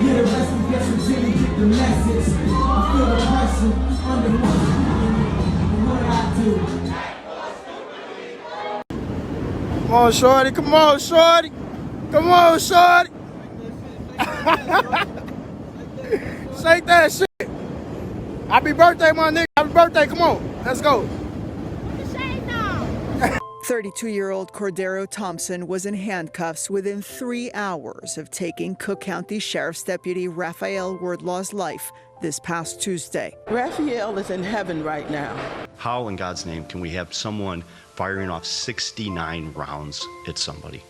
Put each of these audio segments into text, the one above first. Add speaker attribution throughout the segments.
Speaker 1: Yeah, the rest of guess who really get the message. I feel the pressure under what I do.
Speaker 2: Come on, shorty. Come on, shorty. Come on, shorty. Shake that shit. Happy birthday, my nigga. Happy birthday. Come on. Let's go.
Speaker 3: 32-year-old Cordero Thompson was in handcuffs within 3 hours of taking Cook County Sheriff's Deputy Rafael Wordlaw's life this past Tuesday.
Speaker 4: Rafael is in heaven right now.
Speaker 5: How in God's name can we have someone firing off 69 rounds at somebody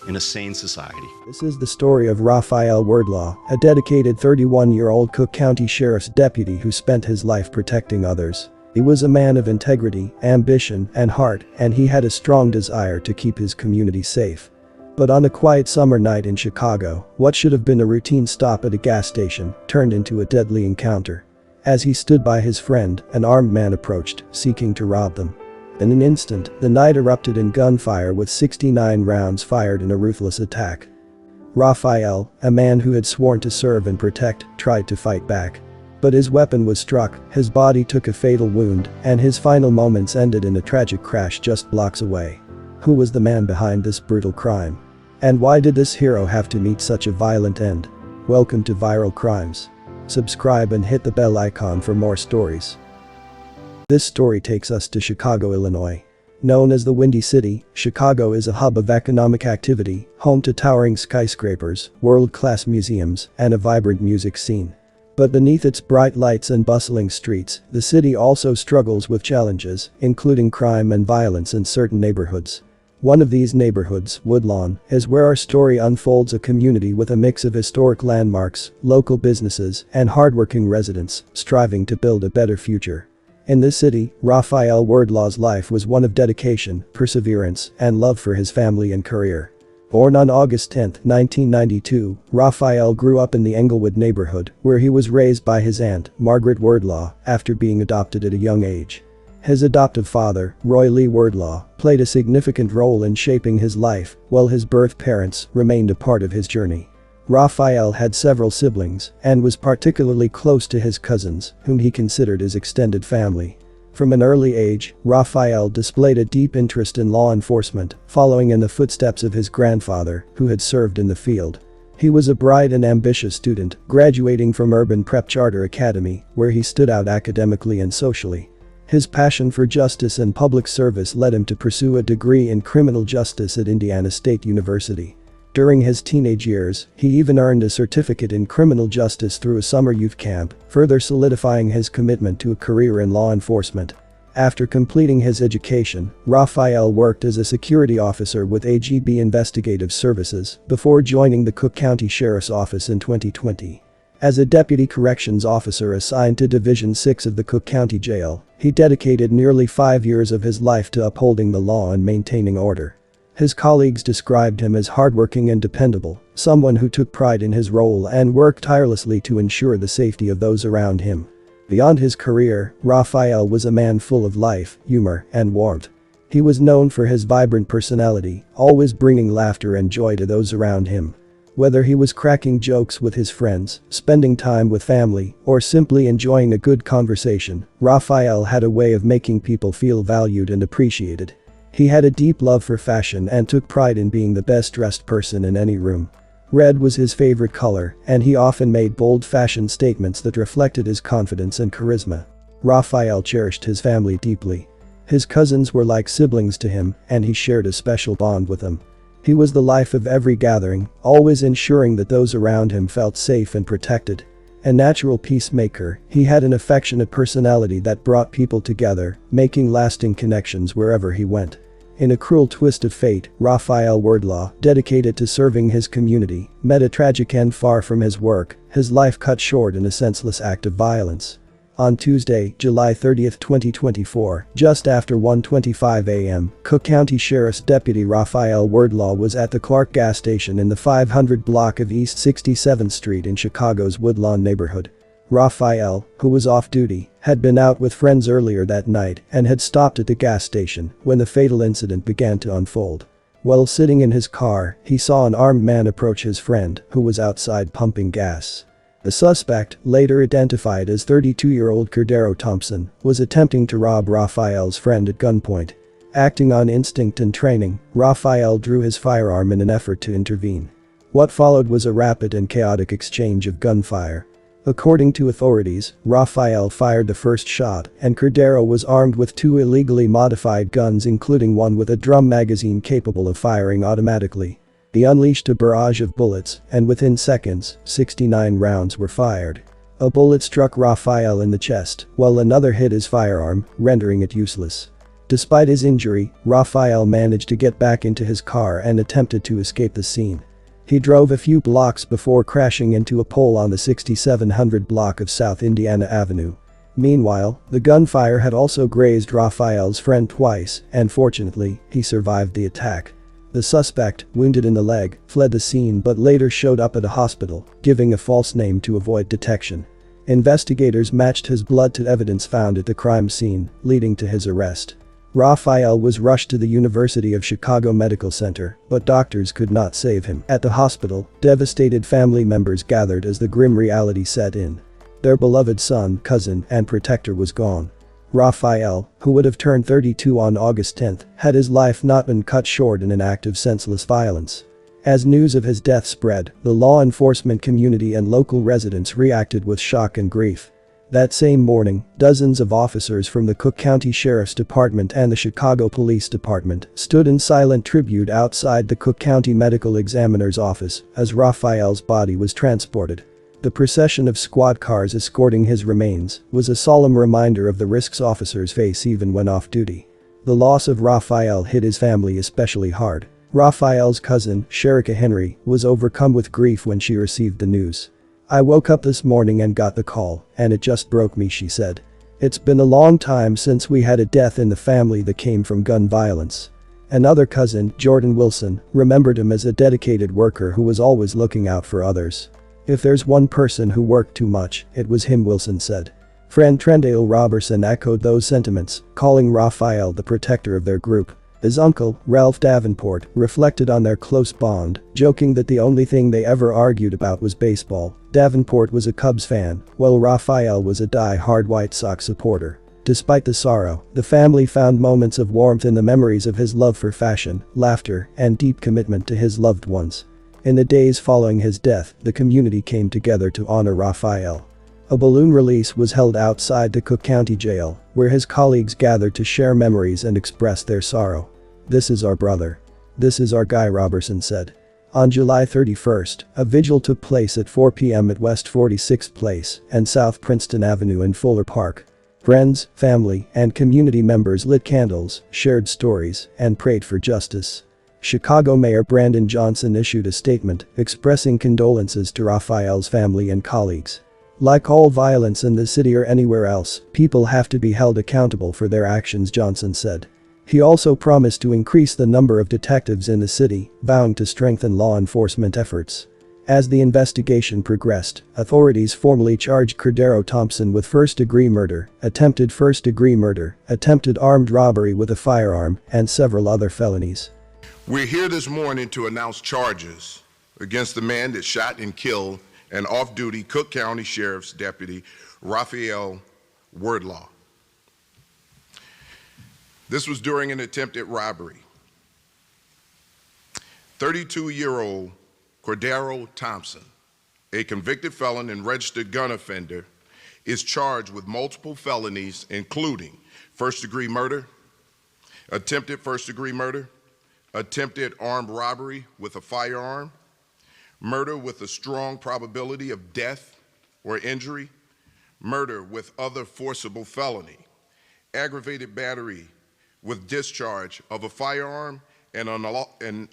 Speaker 5: in a sane society?
Speaker 6: This is the story of Rafael Wordlaw, a dedicated 31-year-old Cook County Sheriff's deputy who spent his life protecting others. He was a man of integrity, ambition, and heart, and he had a strong desire to keep his community safe. But on a quiet summer night in Chicago, what should have been a routine stop at a gas station turned into a deadly encounter. As he stood by his friend, an armed man approached, seeking to rob them. In an instant, the night erupted in gunfire with 69 rounds fired in a ruthless attack. Rafael, a man who had sworn to serve and protect, tried to fight back. But his weapon was struck, his body took a fatal wound, and his final moments ended in a tragic crash just blocks away. Who was the man behind this brutal crime? And why did this hero have to meet such a violent end? Welcome to Viral Crimes. Subscribe and hit the bell icon for more stories. This story takes us to Chicago, Illinois. Known as the Windy City, Chicago is a hub of economic activity, home to towering skyscrapers, world-class museums, and a vibrant music scene. But beneath its bright lights and bustling streets, the city also struggles with challenges, including crime and violence in certain neighborhoods. One of these neighborhoods, Woodlawn, is where our story unfolds, a community with a mix of historic landmarks, local businesses, and hardworking residents, striving to build a better future. In this city, Rafael Wordlaw's life was one of dedication, perseverance, and love for his family and career. Born on August 10, 1992, Rafael grew up in the Englewood neighborhood, where he was raised by his aunt, Margaret Wordlaw, after being adopted at a young age. His adoptive father, Roy Lee Wordlaw, played a significant role in shaping his life, while his birth parents remained a part of his journey. Rafael had several siblings and was particularly close to his cousins, whom he considered his extended family. From an early age, Rafael displayed a deep interest in law enforcement, following in the footsteps of his grandfather, who had served in the field. He was a bright and ambitious student, graduating from Urban Prep Charter Academy, where he stood out academically and socially. His passion for justice and public service led him to pursue a degree in criminal justice at Indiana State University. During his teenage years, he even earned a certificate in criminal justice through a summer youth camp, further solidifying his commitment to a career in law enforcement. After completing his education, Rafael worked as a security officer with AGB Investigative Services before joining the Cook County Sheriff's Office in 2020. As a deputy corrections officer assigned to Division 6 of the Cook County Jail, he dedicated nearly 5 years of his life to upholding the law and maintaining order. His colleagues described him as hardworking and dependable, someone who took pride in his role and worked tirelessly to ensure the safety of those around him. Beyond his career, Rafael was a man full of life, humor, and warmth. He was known for his vibrant personality, always bringing laughter and joy to those around him. Whether he was cracking jokes with his friends, spending time with family, or simply enjoying a good conversation, Rafael had a way of making people feel valued and appreciated. He had a deep love for fashion and took pride in being the best-dressed person in any room. Red was his favorite color, and he often made bold fashion statements that reflected his confidence and charisma. Rafael cherished his family deeply. His cousins were like siblings to him, and he shared a special bond with them. He was the life of every gathering, always ensuring that those around him felt safe and protected. A natural peacemaker, he had an affectionate personality that brought people together, making lasting connections wherever he went. In a cruel twist of fate, Rafael Wordlaw, dedicated to serving his community, met a tragic end. Far from his work, his life cut short in a senseless act of violence. On Tuesday, July 30, 2024, just after 1:25 a.m., Cook County Sheriff's Deputy Rafael Wordlaw was at the Clark gas station in the 500 block of East 67th Street in Chicago's Woodlawn neighborhood. Rafael, who was off duty, had been out with friends earlier that night and had stopped at the gas station when the fatal incident began to unfold. While sitting in his car, he saw an armed man approach his friend, who was outside pumping gas. The suspect, later identified as 32-year-old Cordero Thompson, was attempting to rob Rafael's friend at gunpoint. Acting on instinct and training, Rafael drew his firearm in an effort to intervene. What followed was a rapid and chaotic exchange of gunfire. According to authorities, Rafael fired the first shot, and Cordero was armed with 2 illegally modified guns, including one with a drum magazine capable of firing automatically. He unleashed a barrage of bullets, and within seconds, 69 rounds were fired. A bullet struck Rafael in the chest, while another hit his firearm, rendering it useless. Despite his injury, Rafael managed to get back into his car and attempted to escape the scene. He drove a few blocks before crashing into a pole on the 6700 block of South Indiana Avenue. Meanwhile, the gunfire had also grazed Rafael's friend twice, and fortunately, he survived the attack. The suspect, wounded in the leg, fled the scene but later showed up at a hospital, giving a false name to avoid detection. Investigators matched his blood to evidence found at the crime scene, leading to his arrest. Rafael was rushed to the University of Chicago Medical Center, but doctors could not save him. At the hospital, devastated family members gathered as the grim reality set in. Their beloved son, cousin, and protector was gone. Rafael, who would have turned 32 on August 10, had his life not been cut short in an act of senseless violence. As news of his death spread, the law enforcement community and local residents reacted with shock and grief. That same morning, dozens of officers from the Cook County Sheriff's Department and the Chicago Police Department stood in silent tribute outside the Cook County Medical Examiner's office as Rafael's body was transported. The procession of squad cars escorting his remains was a solemn reminder of the risks officers face even when off duty. The loss of Rafael hit his family especially hard. Rafael's cousin, Sherika Henry, was overcome with grief when she received the news. "I woke up this morning and got the call, and it just broke me," she said. "It's been a long time since we had a death in the family that came from gun violence." Another cousin, Jordan Wilson, remembered him as a dedicated worker who was always looking out for others. "If there's one person who worked too much, it was him," Wilson said. Friend Trendale Robertson echoed those sentiments, calling Rafael the protector of their group. His uncle, Ralph Davenport, reflected on their close bond, joking that the only thing they ever argued about was baseball. Davenport was a Cubs fan, while Rafael was a die-hard White Sox supporter. Despite the sorrow, the family found moments of warmth in the memories of his love for fashion, laughter, and deep commitment to his loved ones. In the days following his death, the community came together to honor Rafael. A balloon release was held outside the Cook County Jail, where his colleagues gathered to share memories and express their sorrow. "This is our brother. This is our guy," Robertson said. On July 31, a vigil took place at 4 p.m. at West 46th Place and South Princeton Avenue in Fuller Park. Friends, family, and community members lit candles, shared stories, and prayed for justice. Chicago Mayor Brandon Johnson issued a statement expressing condolences to Rafael's family and colleagues. "Like all violence in the city or anywhere else, people have to be held accountable for their actions," Johnson said. He also promised to increase the number of detectives in the city, vowing to strengthen law enforcement efforts. As the investigation progressed, authorities formally charged Cordero Thompson with first-degree murder, attempted first-degree murder, attempted armed robbery with a firearm, and several other felonies.
Speaker 7: We're here this morning to announce charges against the man that shot and killed an off-duty Cook County Sheriff's Deputy, Rafael Wordlaw. This was during an attempted robbery. 32-year-old Cordero Thompson, a convicted felon and registered gun offender, is charged with multiple felonies, including first-degree murder, attempted first-degree murder, attempted armed robbery with a firearm, murder with a strong probability of death or injury, murder with other forcible felony, aggravated battery with discharge of a firearm, and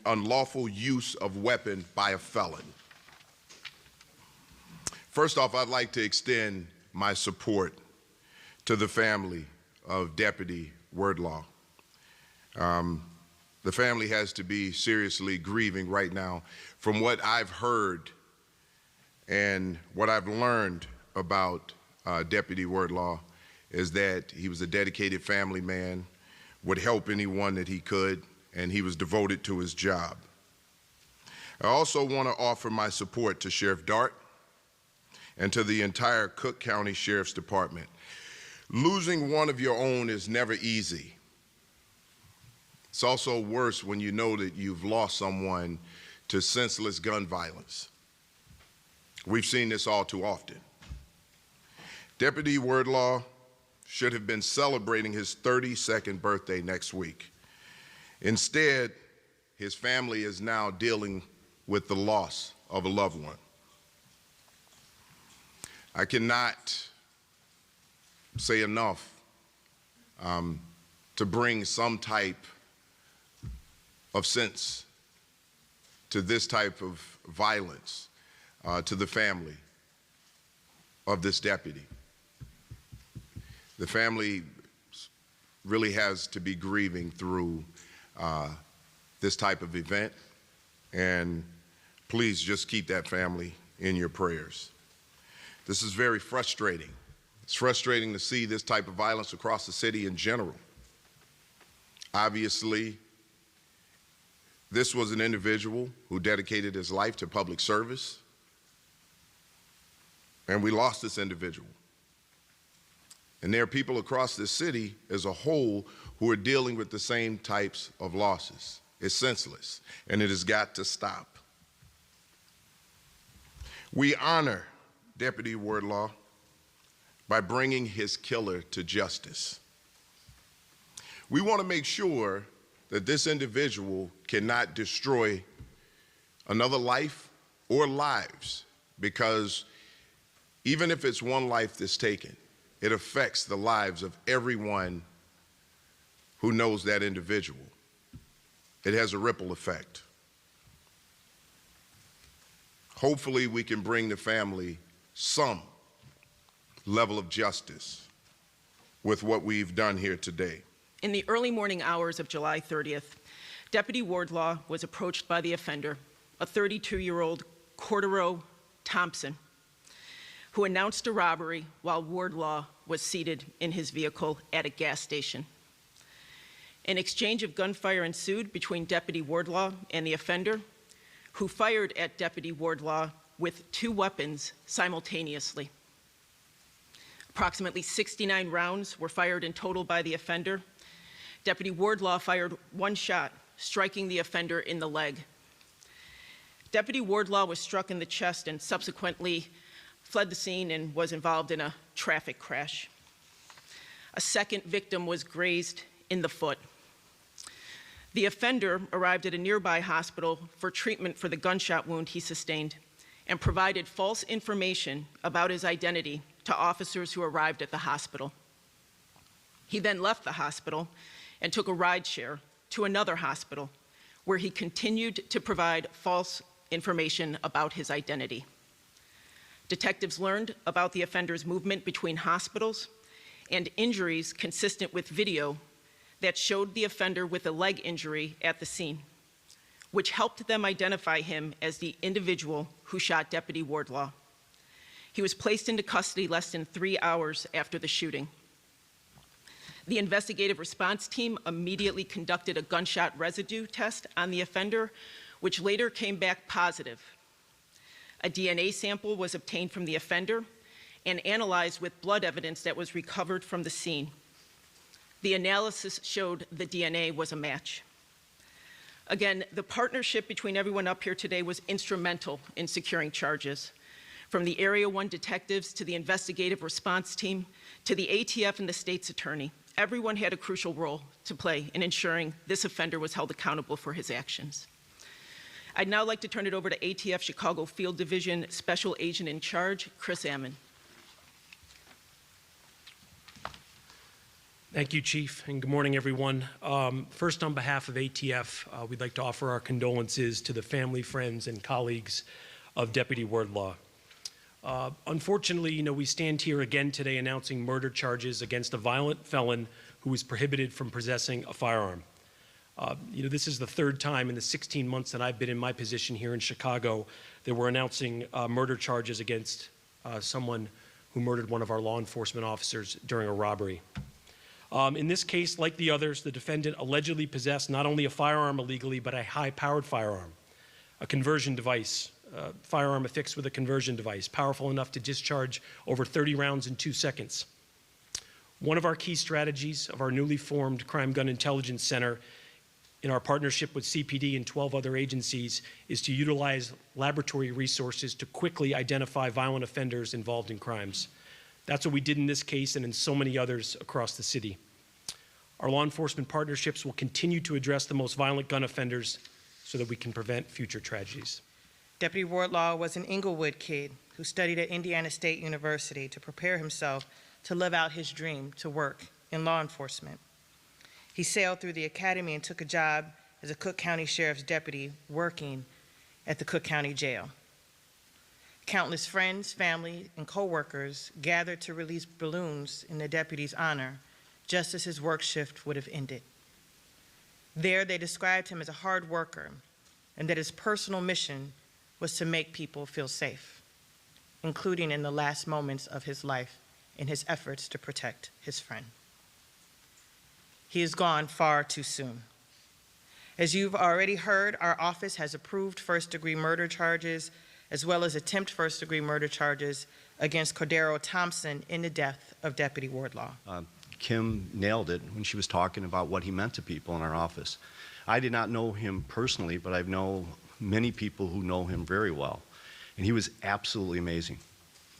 Speaker 7: unlawful use of weapon by a felon. First off, I'd like to extend my support to the family of Deputy Wordlaw. The family has to be seriously grieving right now. From what I've heard and what I've learned about Deputy Wordlaw is that he was a dedicated family man, would help anyone that he could, and he was devoted to his job. I also want to offer my support to Sheriff Dart and to the entire Cook County Sheriff's Department. Losing one of your own is never easy. It's also worse when you know that you've lost someone to senseless gun violence. We've seen this all too often. Deputy Wordlaw should have been celebrating his 32nd birthday next week. Instead, his family is now dealing with the loss of a loved one. I cannot say enough to bring some type of sense to this type of violence to the family of this deputy. The family really has to be grieving through this type of event, and please just keep that family in your prayers. This is very frustrating. It's frustrating to see this type of violence across the city in general. Obviously, this was an individual who dedicated his life to public service, and we lost this individual. And there are people across this city as a whole who are dealing with the same types of losses. It's senseless, and it has got to stop. We honor Deputy Wordlaw by bringing his killer to justice. We want to make sure that this individual cannot destroy another life or lives, because even if it's one life that's taken, it affects the lives of everyone who knows that individual. It has a ripple effect. Hopefully we can bring the family some level of justice with what we've done here today.
Speaker 4: In the early morning hours of July 30th, Deputy Wordlaw was approached by the offender, a 32-year-old Cordero Thompson, who announced a robbery while Wordlaw was seated in his vehicle at a gas station. An exchange of gunfire ensued between Deputy Wordlaw and the offender, who fired at Deputy Wordlaw with 2 weapons simultaneously. Approximately 69 rounds were fired in total by the offender. Deputy Wordlaw fired 1 shot, striking the offender in the leg. Deputy Wordlaw was struck in the chest and subsequently fled the scene and was involved in a traffic crash. A second victim was grazed in the foot. The offender arrived at a nearby hospital for treatment for the gunshot wound he sustained and provided false information about his identity to officers who arrived at the hospital. He then left the hospital and took a ride share to another hospital where he continued to provide false information about his identity. Detectives learned about the offender's movement between hospitals and injuries consistent with video that showed the offender with a leg injury at the scene, which helped them identify him as the individual who shot Deputy Wordlaw. He was placed into custody less than 3 hours after the shooting. The investigative response team immediately conducted a gunshot residue test on the offender, which later came back positive. A DNA sample was obtained from the offender and analyzed with blood evidence that was recovered from the scene. The analysis showed the DNA was a match. Again, the partnership between everyone up here today was instrumental in securing charges. From the Area 1 detectives to the investigative response team to the ATF and the state's attorney, everyone had a crucial role to play in ensuring this offender was held accountable for his actions. I'd now like to turn it over to ATF Chicago Field Division Special Agent in Charge, Chris Ammon.
Speaker 8: Thank you, Chief, and good morning, everyone. First, on behalf of ATF, we'd like to offer our condolences to the family, friends, and colleagues of Deputy Wordlaw. Unfortunately, we stand here again today announcing murder charges against a violent felon who was prohibited from possessing a firearm. This is the 3rd time in the 16 months that I've been in my position here in Chicago that we're announcing murder charges against someone who murdered one of our law enforcement officers during a robbery. In this case, like the others, the defendant allegedly possessed not only a firearm illegally, but a high-powered firearm, a conversion device, firearm affixed with a conversion device, powerful enough to discharge over 30 rounds in 2 seconds. One of our key strategies of our newly formed Crime Gun Intelligence Center in our partnership with CPD and 12 other agencies is to utilize laboratory resources to quickly identify violent offenders involved in crimes. That's what we did in this case and in so many others across the city. Our law enforcement partnerships will continue to address the most violent gun offenders so that we can prevent future tragedies.
Speaker 9: Deputy Wordlaw was an Inglewood kid who studied at Indiana State University to prepare himself to live out his dream to work in law enforcement. He sailed through the academy and took a job as a Cook County Sheriff's deputy working at the Cook County Jail. Countless friends, family, and co-workers gathered to release balloons in the deputy's honor just as his work shift would have ended. There, they described him as a hard worker and that his personal mission was to make people feel safe, including in the last moments of his life in his efforts to protect his friend. He is gone far too soon. As you've already heard, our office has approved first-degree murder charges as well as attempt first-degree murder charges against Cordero Thompson in the death of Deputy Wordlaw.
Speaker 5: Kim nailed it when she was talking about what he meant to people in our office. I did not know him personally, but I know many people who know him very well. And he was absolutely amazing.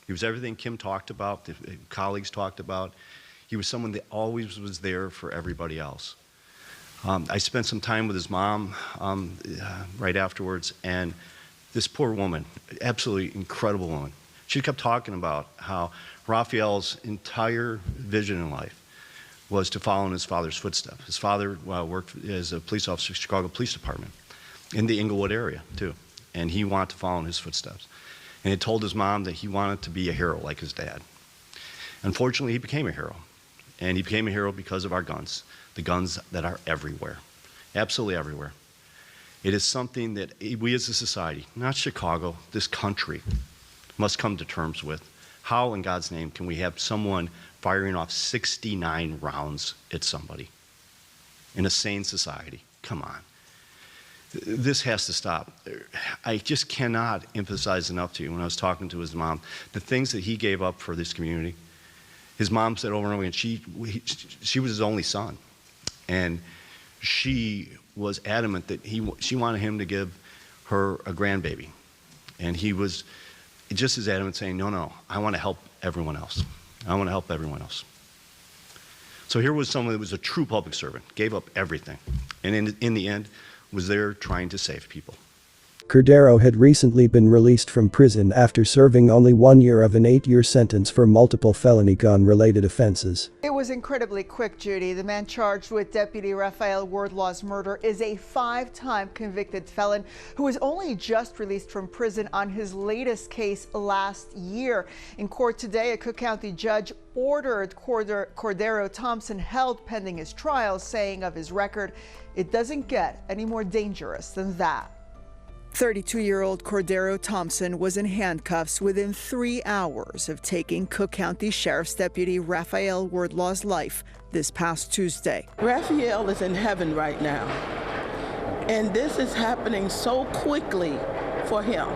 Speaker 5: He was everything Kim talked about, the colleagues talked about. He was someone that always was there for everybody else. I spent some time with his mom right afterwards, and this poor woman, absolutely incredible woman. She kept talking about how Rafael's entire vision in life was to follow in his father's footsteps. His father worked as a police officer at the Chicago Police Department in the Inglewood area, too. And he wanted to follow in his footsteps. And he told his mom that he wanted to be a hero like his dad. Unfortunately, he became a hero. And he became a hero because of our guns, the guns that are everywhere, absolutely everywhere. It is something that we as a society, not Chicago, this country, must come to terms with. How in God's name can we have someone firing off 69 rounds at somebody in a sane society? Come on. This has to stop. I just cannot emphasize enough to you when I was talking to his mom, the things that he gave up for this community. His mom said over and over again, she was his only son. And she was adamant that she wanted him to give her a grandbaby. And he was just as adamant saying, no, I want to help everyone else. I want to help everyone else. So here was someone that was a true public servant, gave up everything. And in the end, was there trying to save people.
Speaker 6: Cordero had recently been released from prison after serving only 1 year of an 8-year sentence for multiple felony gun-related offenses.
Speaker 3: It was incredibly quick, Judy. The man charged with Deputy Rafael Wordlaw's murder is a 5-time convicted felon who was only just released from prison on his latest case last year. In court today, a Cook County judge ordered Cordero Thompson held pending his trial, saying of his record, it doesn't get any more dangerous than that. 32-year-old Cordero Thompson was in handcuffs within 3 hours of taking Cook County Sheriff's Deputy Rafael Wordlaw's life this past Tuesday.
Speaker 10: Rafael is in heaven right now, and this is happening so quickly for him.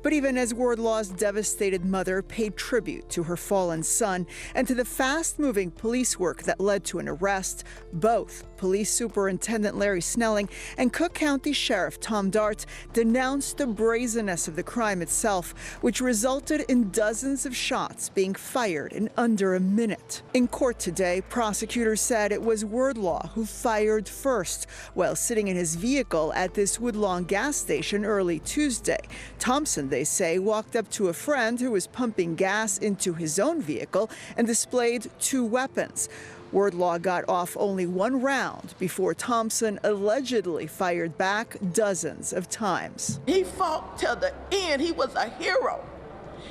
Speaker 3: But even as Wordlaw's devastated mother paid tribute to her fallen son and to the fast-moving police work that led to an arrest, both Police Superintendent Larry Snelling and Cook County Sheriff Tom Dart denounced the brazenness of the crime itself, which resulted in dozens of shots being fired in under a minute. In court today, prosecutors said it was Wordlaw who fired first while sitting in his vehicle at this Woodlawn gas station early Tuesday. Thompson, they say, walked up to a friend who was pumping gas into his own vehicle and displayed 2 weapons. Wordlaw got off only 1 round before Thompson allegedly fired back dozens of times.
Speaker 10: He fought till the end. He was a hero.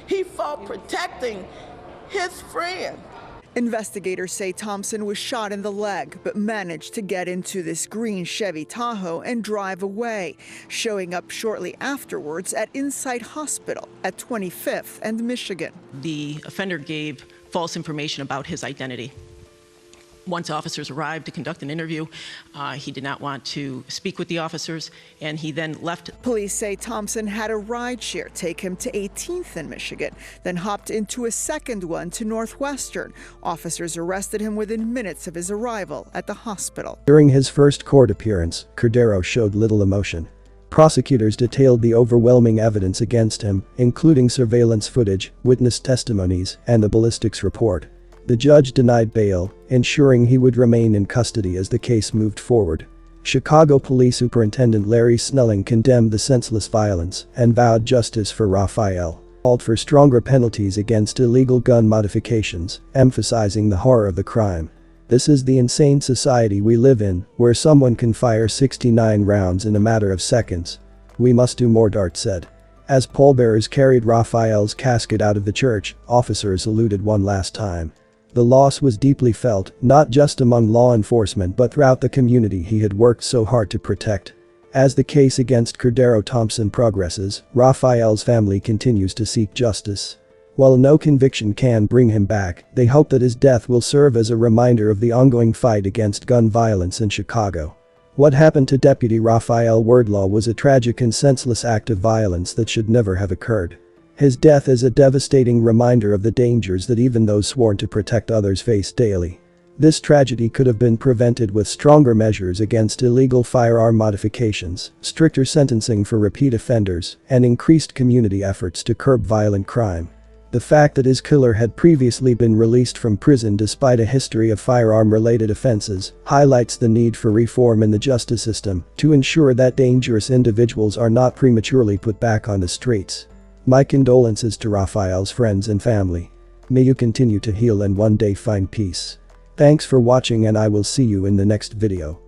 Speaker 10: He fought protecting his friend.
Speaker 3: Investigators say Thompson was shot in the leg, but managed to get into this green Chevy Tahoe and drive away, showing up shortly afterwards at Insight Hospital at 25th and Michigan.
Speaker 4: The offender gave false information about his identity. Once officers arrived to conduct an interview, he did not want to speak with the officers, and he then left.
Speaker 3: Police say Thompson had a rideshare take him to 18th and Michigan, then hopped into a second one to Northwestern. Officers arrested him within minutes of his arrival at the hospital.
Speaker 6: During his first court appearance, Cordero showed little emotion. Prosecutors detailed the overwhelming evidence against him, including surveillance footage, witness testimonies, and the ballistics report. The judge denied bail, ensuring he would remain in custody as the case moved forward. Chicago Police Superintendent Larry Snelling condemned the senseless violence and vowed justice for Rafael, called for stronger penalties against illegal gun modifications, emphasizing the horror of the crime. This is the insane society we live in, where someone can fire 69 rounds in a matter of seconds. We must do more, Dart said. As pallbearers carried Rafael's casket out of the church, officers saluted one last time. The loss was deeply felt, not just among law enforcement but throughout the community he had worked so hard to protect. As the case against Cordero Thompson progresses, Rafael's family continues to seek justice. While no conviction can bring him back, they hope that his death will serve as a reminder of the ongoing fight against gun violence in Chicago. What happened to Deputy Rafael Wordlaw was a tragic and senseless act of violence that should never have occurred. His death is a devastating reminder of the dangers that even those sworn to protect others face daily. This tragedy could have been prevented with stronger measures against illegal firearm modifications, stricter sentencing for repeat offenders, and increased community efforts to curb violent crime. The fact that his killer had previously been released from prison despite a history of firearm-related offenses highlights the need for reform in the justice system to ensure that dangerous individuals are not prematurely put back on the streets. My condolences to Rafael's friends and family. May you continue to heal and one day find peace. Thanks for watching, and I will see you in the next video.